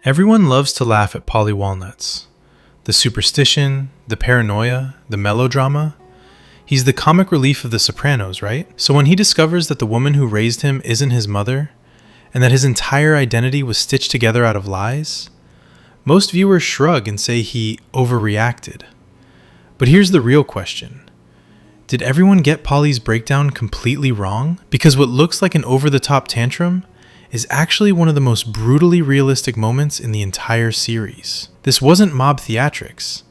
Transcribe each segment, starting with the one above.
Everyone loves to laugh at Paulie walnuts. The superstition, the paranoia, the melodrama. He's the comic relief of the Sopranos, right? So when he discovers that the woman who raised him isn't his mother, and that his entire identity was stitched together out of lies, most viewers shrug and say he overreacted. But here's the real question. Did everyone get Paulie's breakdown completely wrong? Because what looks like an over-the-top tantrum is actually one of the most brutally realistic moments in the entire series. This wasn't mob theatrics.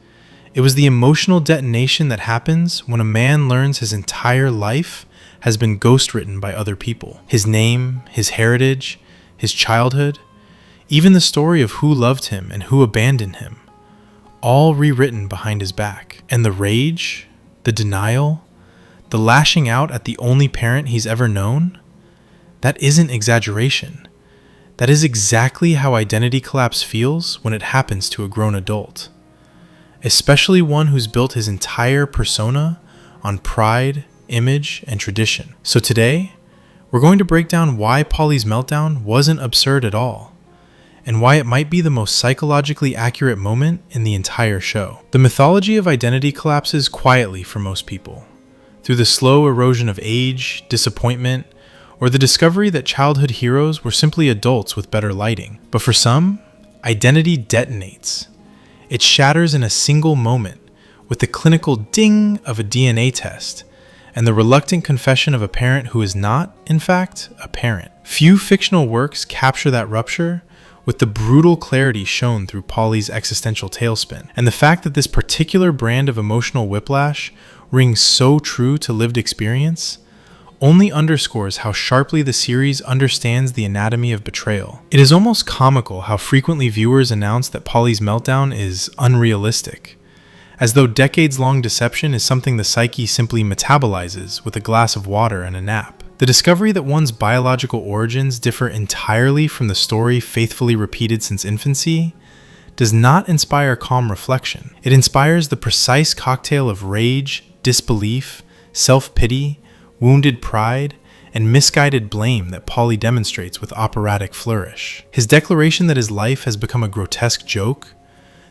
It was the emotional detonation that happens when a man learns his entire life has been ghostwritten by other people. His name, his heritage, his childhood, even the story of who loved him and who abandoned him, all rewritten behind his back. And the rage, the denial, the lashing out at the only parent he's ever known, that isn't exaggeration. That is exactly how identity collapse feels when it happens to a grown adult, especially one who's built his entire persona on pride, image, and tradition. So today, we're going to break down why Paulie's meltdown wasn't absurd at all, and why it might be the most psychologically accurate moment in the entire show. The mythology of identity collapses quietly for most people, through the slow erosion of age, disappointment, or the discovery that childhood heroes were simply adults with better lighting. But for some, identity detonates. It shatters in a single moment, with the clinical ding of a DNA test, and the reluctant confession of a parent who is not, in fact, a parent. Few fictional works capture that rupture with the brutal clarity shown through Paulie's existential tailspin. And the fact that this particular brand of emotional whiplash rings so true to lived experience only underscores how sharply the series understands the anatomy of betrayal. It is almost comical how frequently viewers announce that Paulie's meltdown is unrealistic, as though decades-long deception is something the psyche simply metabolizes with a glass of water and a nap. The discovery that one's biological origins differ entirely from the story faithfully repeated since infancy does not inspire calm reflection. It inspires the precise cocktail of rage, disbelief, self-pity, wounded pride, and misguided blame that Paulie demonstrates with operatic flourish. His declaration that his life has become a grotesque joke,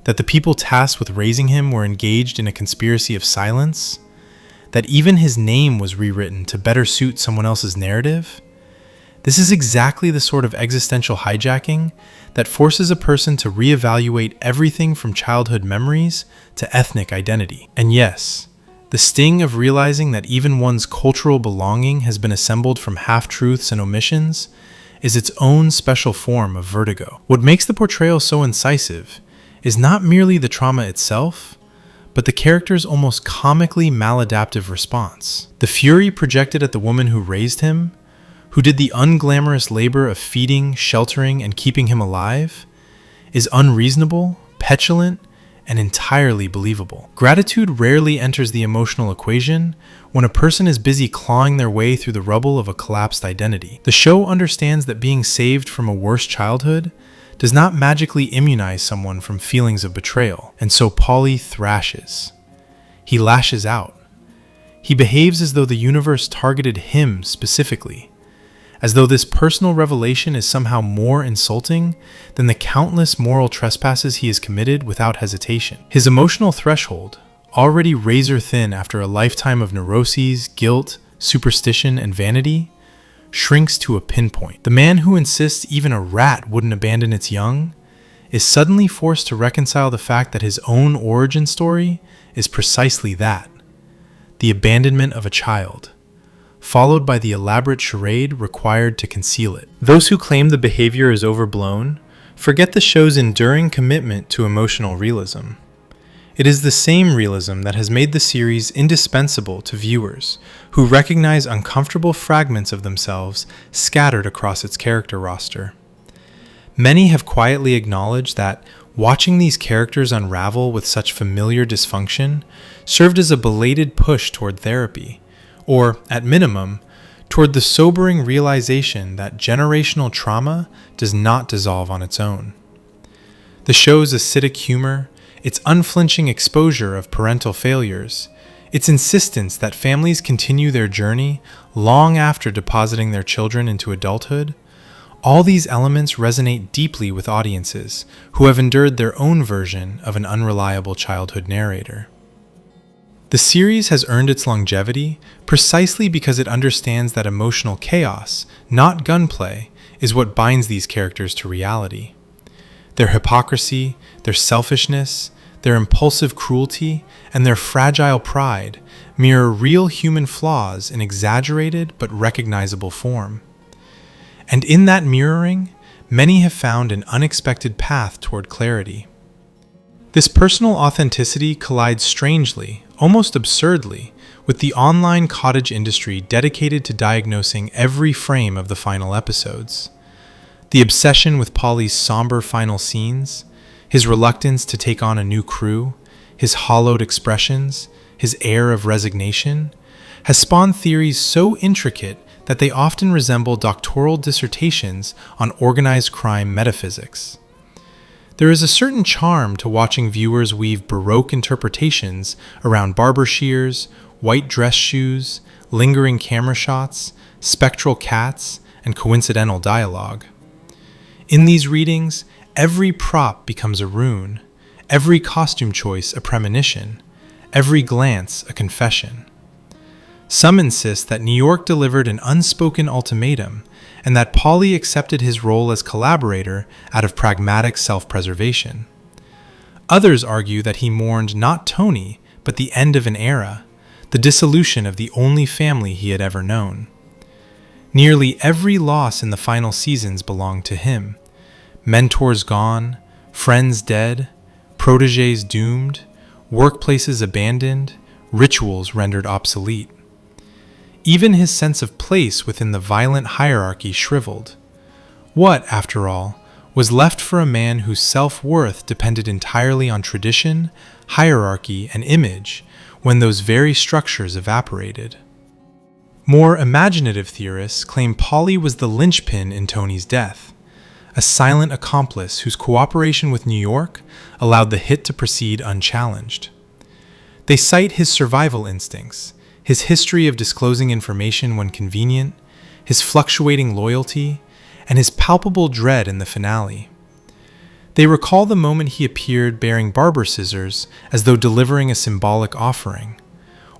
that the people tasked with raising him were engaged in a conspiracy of silence, that even his name was rewritten to better suit someone else's narrative. This is exactly the sort of existential hijacking that forces a person to reevaluate everything from childhood memories to ethnic identity. And yes, the sting of realizing that even one's cultural belonging has been assembled from half-truths and omissions is its own special form of vertigo. What makes the portrayal so incisive is not merely the trauma itself, but the character's almost comically maladaptive response. The fury projected at the woman who raised him, who did the unglamorous labor of feeding, sheltering, and keeping him alive, is unreasonable, petulant, and entirely believable. Gratitude rarely enters the emotional equation when a person is busy clawing their way through the rubble of a collapsed identity. The show understands that being saved from a worse childhood does not magically immunize someone from feelings of betrayal, and so Paulie thrashes. He lashes out. He behaves as though the universe targeted him specifically, as though this personal revelation is somehow more insulting than the countless moral trespasses he has committed without hesitation. His emotional threshold, already razor thin after a lifetime of neuroses, guilt, superstition, and vanity, shrinks to a pinpoint. The man who insists even a rat wouldn't abandon its young is suddenly forced to reconcile the fact that his own origin story is precisely that, the abandonment of a child, followed by the elaborate charade required to conceal it. Those who claim the behavior is overblown forget the show's enduring commitment to emotional realism. It is the same realism that has made the series indispensable to viewers who recognize uncomfortable fragments of themselves scattered across its character roster. Many have quietly acknowledged that watching these characters unravel with such familiar dysfunction served as a belated push toward therapy, or, at minimum, toward the sobering realization that generational trauma does not dissolve on its own. The show's acidic humor, its unflinching exposure of parental failures, its insistence that families continue their journey long after depositing their children into adulthood, All these elements resonate deeply with audiences who have endured their own version of an unreliable childhood narrator. The series has earned its longevity precisely because it understands that emotional chaos, not gunplay, is what binds these characters to reality. Their hypocrisy, their selfishness, their impulsive cruelty, and their fragile pride mirror real human flaws in exaggerated but recognizable form. And in that mirroring, many have found an unexpected path toward clarity. This personal authenticity collides strangely, almost absurdly, with the online cottage industry dedicated to diagnosing every frame of the final episodes. The obsession with Paulie's somber final scenes, his reluctance to take on a new crew, his hollowed expressions, his air of resignation, has spawned theories so intricate that they often resemble doctoral dissertations on organized crime metaphysics. There is a certain charm to watching viewers weave Baroque interpretations around barber shears, white dress shoes, lingering camera shots, spectral cats, and coincidental dialogue. In these readings, every prop becomes a rune, every costume choice a premonition, every glance a confession. Some insist that New York delivered an unspoken ultimatum and that Paulie accepted his role as collaborator out of pragmatic self-preservation. Others argue that he mourned not Tony, but the end of an era, the dissolution of the only family he had ever known. Nearly every loss in the final seasons belonged to him. Mentors gone, friends dead, protégés doomed, workplaces abandoned, rituals rendered obsolete. Even his sense of place within the violent hierarchy shriveled. What, after all, was left for a man whose self-worth depended entirely on tradition, hierarchy, and image when those very structures evaporated? More imaginative theorists claim Paulie was the linchpin in Tony's death, a silent accomplice whose cooperation with New York allowed the hit to proceed unchallenged. They cite his survival instincts, his history of disclosing information when convenient, his fluctuating loyalty, and his palpable dread in the finale. They recall the moment he appeared bearing barber scissors as though delivering a symbolic offering,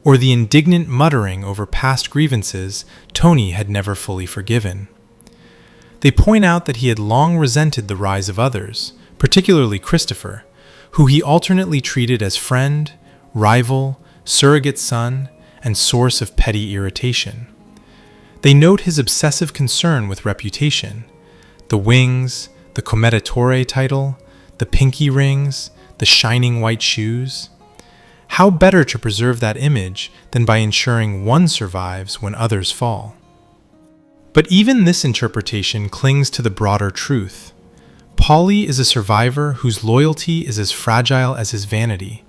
or the indignant muttering over past grievances Tony had never fully forgiven. They point out that he had long resented the rise of others, particularly Christopher, who he alternately treated as friend, rival, surrogate son, and source of petty irritation. They note his obsessive concern with reputation, the wings, the commendatore title, the pinky rings, the shining white shoes. How better to preserve that image than by ensuring one survives when others fall? But even this interpretation clings to the broader truth. Paulie is a survivor whose loyalty is as fragile as his vanity.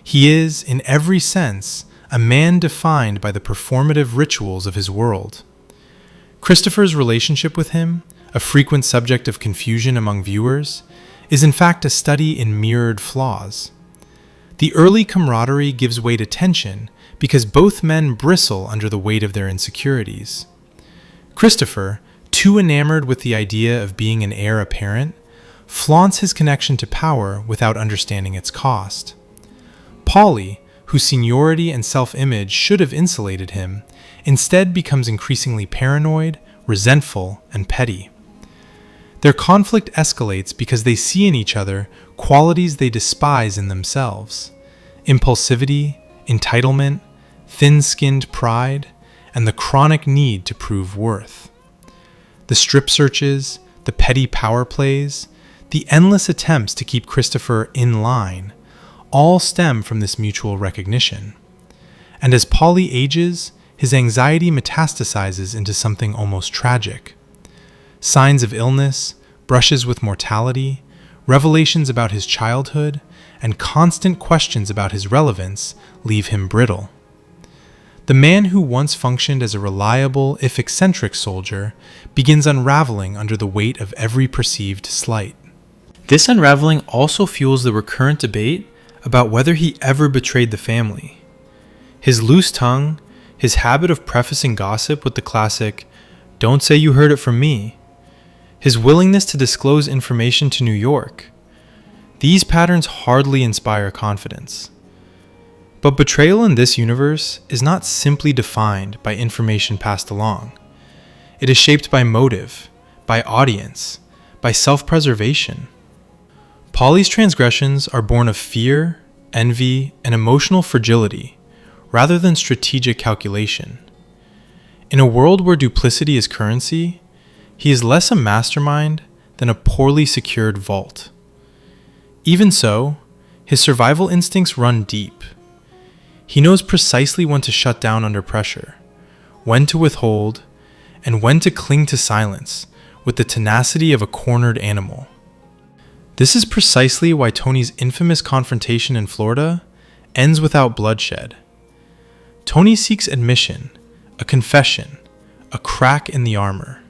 He is, in every sense, a man defined by the performative rituals of his world. Christopher's relationship with him, a frequent subject of confusion among viewers, is in fact a study in mirrored flaws. The early camaraderie gives way to tension because both men bristle under the weight of their insecurities. Christopher, too enamored with the idea of being an heir apparent, flaunts his connection to power without understanding its cost. Paulie, whose seniority and self-image should have insulated him, instead becomes increasingly paranoid, resentful, and petty. Their conflict escalates because they see in each other qualities they despise in themselves: impulsivity, entitlement, thin-skinned pride, and the chronic need to prove worth. The strip searches, the petty power plays, the endless attempts to keep Christopher in line all stem from this mutual recognition. And as Paulie ages, his anxiety metastasizes into something almost tragic. Signs of illness, brushes with mortality, revelations about his childhood, and constant questions about his relevance leave him brittle. The man who once functioned as a reliable, if eccentric soldier begins unraveling under the weight of every perceived slight. This unraveling also fuels the recurrent debate about whether he ever betrayed the family. His loose tongue, his habit of prefacing gossip with the classic, "Don't say you heard it from me," his willingness to disclose information to New York. These patterns hardly inspire confidence. But betrayal in this universe is not simply defined by information passed along. It is shaped by motive, by audience, by self-preservation. Paulie's transgressions are born of fear, envy, and emotional fragility, rather than strategic calculation. In a world where duplicity is currency, he is less a mastermind than a poorly secured vault. Even so, his survival instincts run deep. He knows precisely when to shut down under pressure, when to withhold, and when to cling to silence with the tenacity of a cornered animal. This is precisely why Tony's infamous confrontation in Florida ends without bloodshed. Tony seeks admission, a confession, a crack in the armor.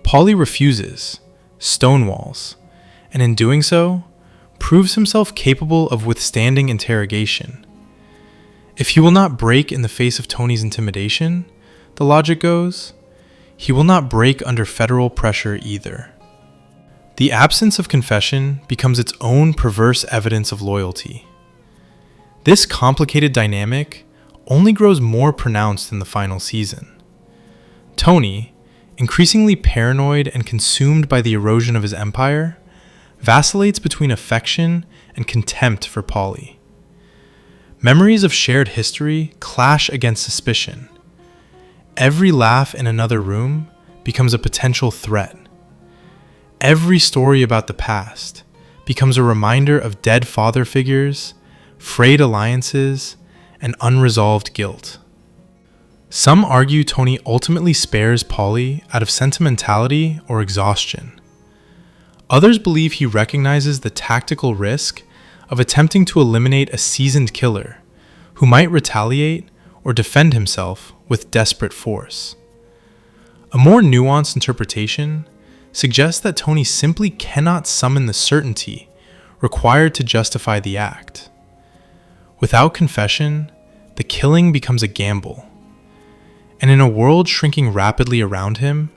Paulie refuses, stonewalls, and in doing so, proves himself capable of withstanding interrogation. If he will not break in the face of Tony's intimidation, the logic goes, he will not break under federal pressure either. The absence of confession becomes its own perverse evidence of loyalty. This complicated dynamic only grows more pronounced in the final season. Tony, increasingly paranoid and consumed by the erosion of his empire, vacillates between affection and contempt for Paulie. Memories of shared history clash against suspicion. Every laugh in another room becomes a potential threat. Every story about the past becomes a reminder of dead father figures, frayed alliances, and unresolved guilt. Some argue Tony ultimately spares Paulie out of sentimentality or exhaustion. Others believe he recognizes the tactical risk of attempting to eliminate a seasoned killer who might retaliate or defend himself with desperate force. A more nuanced interpretation suggests that Tony simply cannot summon the certainty required to justify the act. Without confession, the killing becomes a gamble. And in a world shrinking rapidly around him,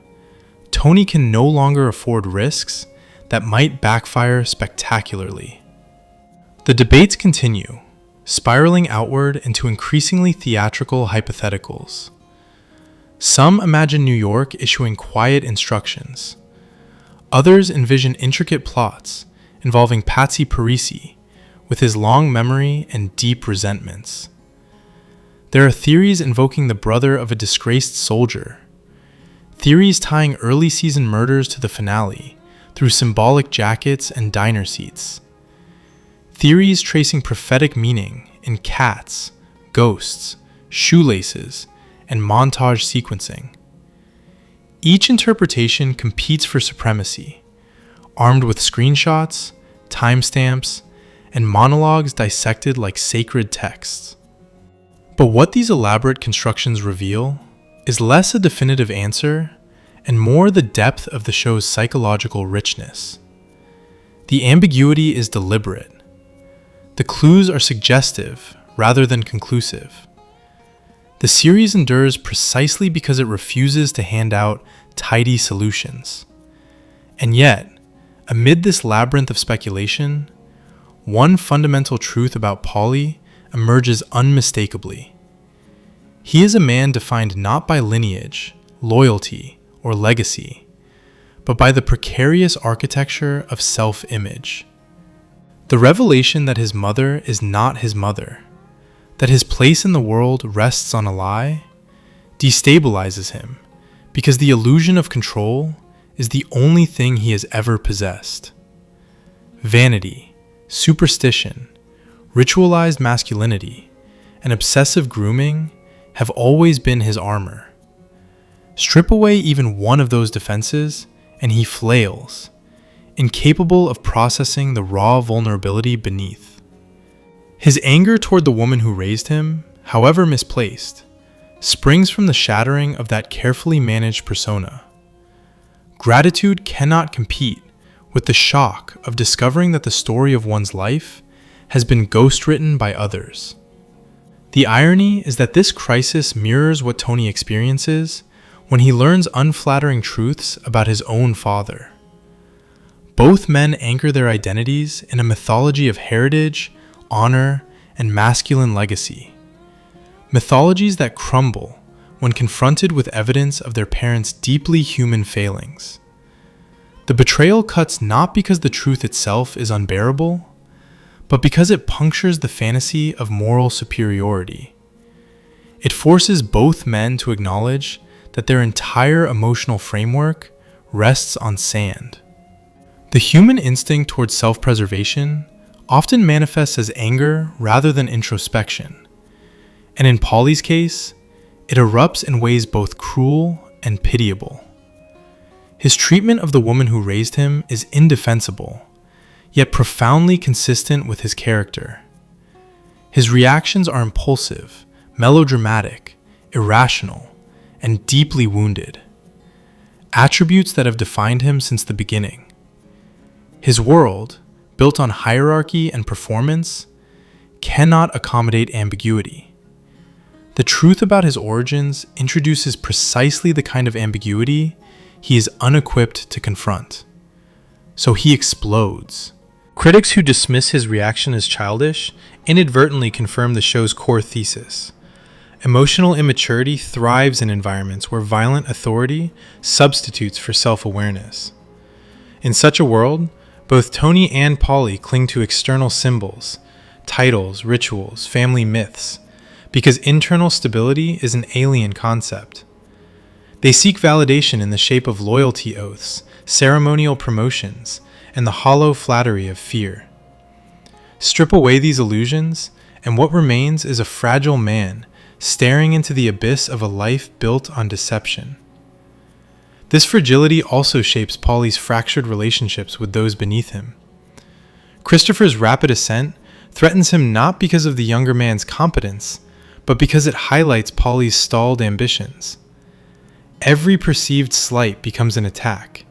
Tony can no longer afford risks that might backfire spectacularly. The debates continue, spiraling outward into increasingly theatrical hypotheticals. Some imagine New York issuing quiet instructions. Others envision intricate plots involving Patsy Parisi with his long memory and deep resentments. There are theories invoking the brother of a disgraced soldier, theories tying early season murders to the finale through symbolic jackets and diner seats, theories tracing prophetic meaning in cats, ghosts, shoelaces, and montage sequencing. Each interpretation competes for supremacy, armed with screenshots, timestamps, and monologues dissected like sacred texts. But what these elaborate constructions reveal is less a definitive answer and more the depth of the show's psychological richness. The ambiguity is deliberate. The clues are suggestive rather than conclusive. The series endures precisely because it refuses to hand out tidy solutions. And yet, amid this labyrinth of speculation, one fundamental truth about Paulie emerges unmistakably. He is a man defined not by lineage, loyalty, or legacy, but by the precarious architecture of self-image. The revelation that his mother is not his mother, that his place in the world rests on a lie, destabilizes him because the illusion of control is the only thing he has ever possessed. Vanity, superstition, ritualized masculinity, and obsessive grooming have always been his armor. Strip away even one of those defenses, and he flails, incapable of processing the raw vulnerability beneath. His anger toward the woman who raised him, however misplaced, springs from the shattering of that carefully managed persona. Gratitude cannot compete with the shock of discovering that the story of one's life has been ghostwritten by others. The irony is that this crisis mirrors what Tony experiences when he learns unflattering truths about his own father. Both men anchor their identities in a mythology of heritage, honor, and masculine legacy. Mythologies that crumble when confronted with evidence of their parents' deeply human failings. The betrayal cuts not because the truth itself is unbearable, but because it punctures the fantasy of moral superiority. It forces both men to acknowledge that their entire emotional framework rests on sand. The human instinct towards self-preservation often manifests as anger rather than introspection, and in Paulie's case, it erupts in ways both cruel and pitiable. His treatment of the woman who raised him is indefensible, yet profoundly consistent with his character. His reactions are impulsive, melodramatic, irrational, and deeply wounded, attributes that have defined him since the beginning. His world, built on hierarchy and performance, cannot accommodate ambiguity. The truth about his origins introduces precisely the kind of ambiguity he is unequipped to confront. So he explodes. Critics who dismiss his reaction as childish inadvertently confirm the show's core thesis. Emotional immaturity thrives in environments where violent authority substitutes for self-awareness. In such a world, both Tony and Paulie cling to external symbols, titles, rituals, family myths, because internal stability is an alien concept. They seek validation in the shape of loyalty oaths, ceremonial promotions, and the hollow flattery of fear. Strip away these illusions, and what remains is a fragile man staring into the abyss of a life built on deception. This fragility also shapes Paulie's fractured relationships with those beneath him. Christopher's rapid ascent threatens him not because of the younger man's competence, but because it highlights Paulie's stalled ambitions. Every perceived slight becomes an attack.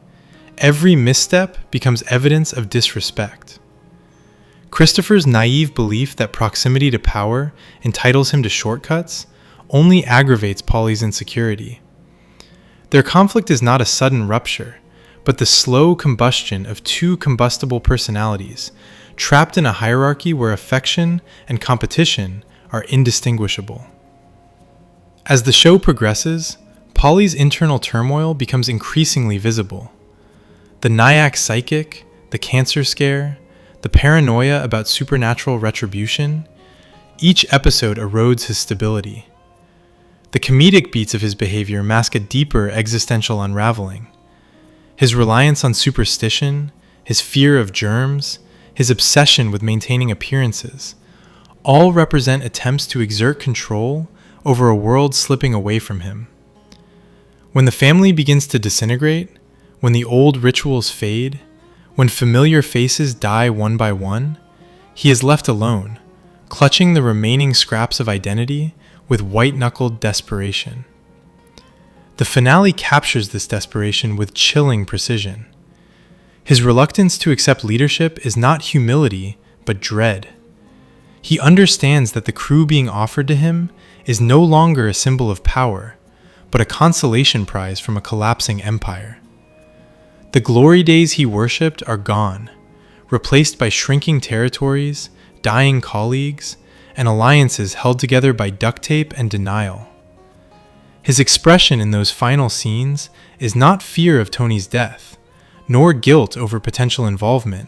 Every misstep becomes evidence of disrespect. Christopher's naive belief that proximity to power entitles him to shortcuts only aggravates Paulie's insecurity. Their conflict is not a sudden rupture, but the slow combustion of two combustible personalities, trapped in a hierarchy where affection and competition are indistinguishable. As the show progresses, Paulie's internal turmoil becomes increasingly visible. The Nyack psychic, the cancer scare, the paranoia about supernatural retribution, each episode erodes his stability. The comedic beats of his behavior mask a deeper existential unraveling. His reliance on superstition, his fear of germs, his obsession with maintaining appearances, all represent attempts to exert control over a world slipping away from him. When the family begins to disintegrate, when the old rituals fade, when familiar faces die one by one, he is left alone, clutching the remaining scraps of identity with white-knuckled desperation. The finale captures this desperation with chilling precision. His reluctance to accept leadership is not humility, but dread. He understands that the crew being offered to him is no longer a symbol of power, but a consolation prize from a collapsing empire. The glory days he worshipped are gone, replaced by shrinking territories, dying colleagues, and alliances held together by duct tape and denial. His expression in those final scenes is not fear of Tony's death, nor guilt over potential involvement,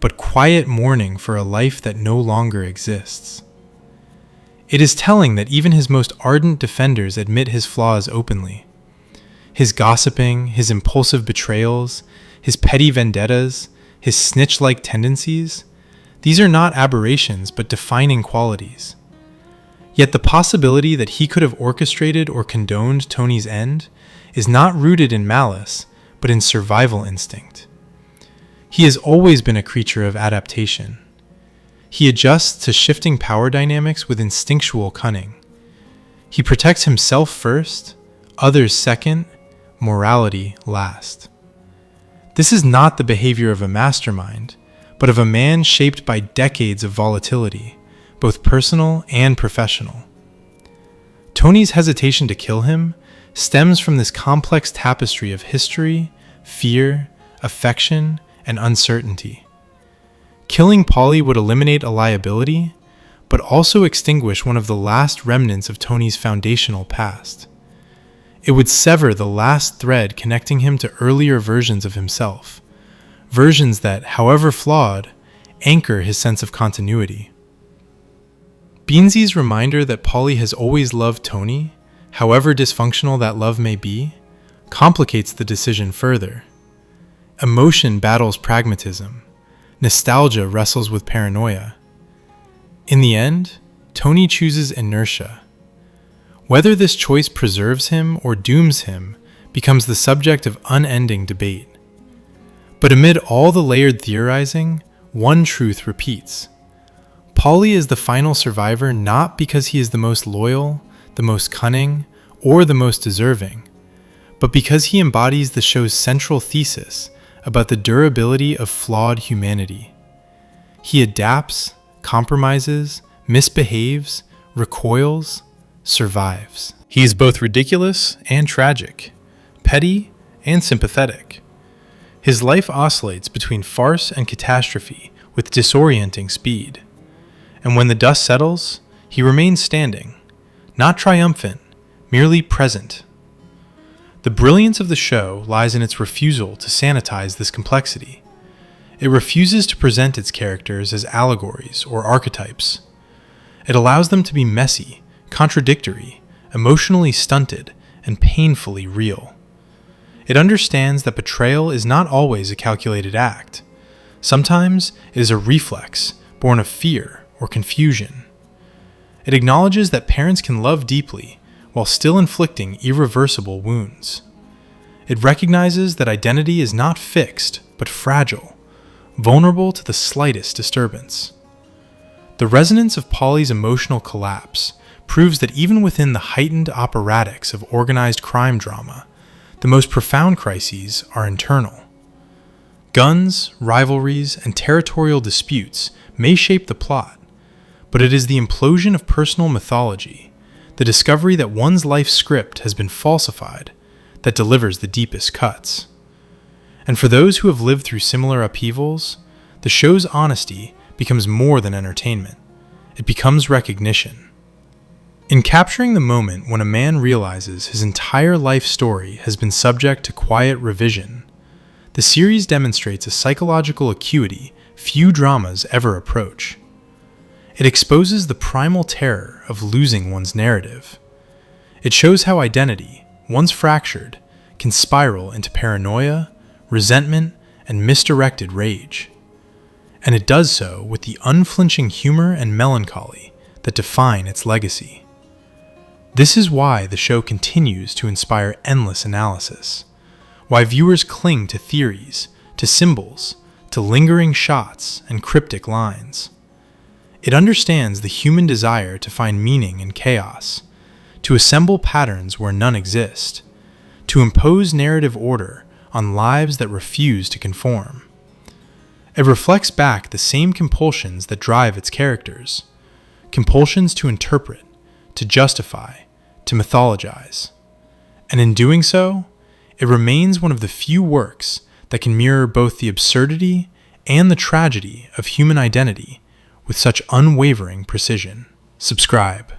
but quiet mourning for a life that no longer exists. It is telling that even his most ardent defenders admit his flaws openly. His gossiping, his impulsive betrayals, his petty vendettas, his snitch-like tendencies, these are not aberrations but defining qualities. Yet the possibility that he could have orchestrated or condoned Tony's end is not rooted in malice, but in survival instinct. He has always been a creature of adaptation. He adjusts to shifting power dynamics with instinctual cunning. He protects himself first, others second, morality last. This is not the behavior of a mastermind, but of a man shaped by decades of volatility, both personal and professional. Tony's hesitation to kill him stems from this complex tapestry of history, fear, affection, and uncertainty. Killing Paulie would eliminate a liability, but also extinguish one of the last remnants of Tony's foundational past. It would sever the last thread connecting him to earlier versions of himself, versions that, however flawed, anchor his sense of continuity. Beansy's reminder that Paulie has always loved Tony, however dysfunctional that love may be, complicates the decision further. Emotion battles pragmatism. Nostalgia wrestles with paranoia. In the end, Tony chooses inertia. Whether this choice preserves him or dooms him becomes the subject of unending debate. But amid all the layered theorizing, one truth repeats. Paulie is the final survivor not because he is the most loyal, the most cunning, or the most deserving, but because he embodies the show's central thesis about the durability of flawed humanity. He adapts, compromises, misbehaves, recoils, survives. He is both ridiculous and tragic, petty and sympathetic. His life oscillates between farce and catastrophe with disorienting speed. And when the dust settles, he remains standing, not triumphant, merely present. The brilliance of the show lies in its refusal to sanitize this complexity. It refuses to present its characters as allegories or archetypes. It allows them to be messy, contradictory, emotionally stunted, and painfully real. It understands that betrayal is not always a calculated act. Sometimes it is a reflex born of fear or confusion. It acknowledges that parents can love deeply while still inflicting irreversible wounds. It recognizes that identity is not fixed, but fragile, vulnerable to the slightest disturbance. The resonance of Paulie's emotional collapse proves that even within the heightened operatics of organized crime drama, the most profound crises are internal. Guns, rivalries, and territorial disputes may shape the plot, but it is the implosion of personal mythology, the discovery that one's life script has been falsified, that delivers the deepest cuts. And for those who have lived through similar upheavals, the show's honesty becomes more than entertainment. It becomes recognition. In capturing the moment when a man realizes his entire life story has been subject to quiet revision, the series demonstrates a psychological acuity few dramas ever approach. It exposes the primal terror of losing one's narrative. It shows how identity, once fractured, can spiral into paranoia, resentment, and misdirected rage. And it does so with the unflinching humor and melancholy that define its legacy. This is why the show continues to inspire endless analysis, why viewers cling to theories, to symbols, to lingering shots and cryptic lines. It understands the human desire to find meaning in chaos, to assemble patterns where none exist, to impose narrative order on lives that refuse to conform. It reflects back the same compulsions that drive its characters, compulsions to interpret, to justify, to mythologize. And in doing so, it remains one of the few works that can mirror both the absurdity and the tragedy of human identity with such unwavering precision. Subscribe.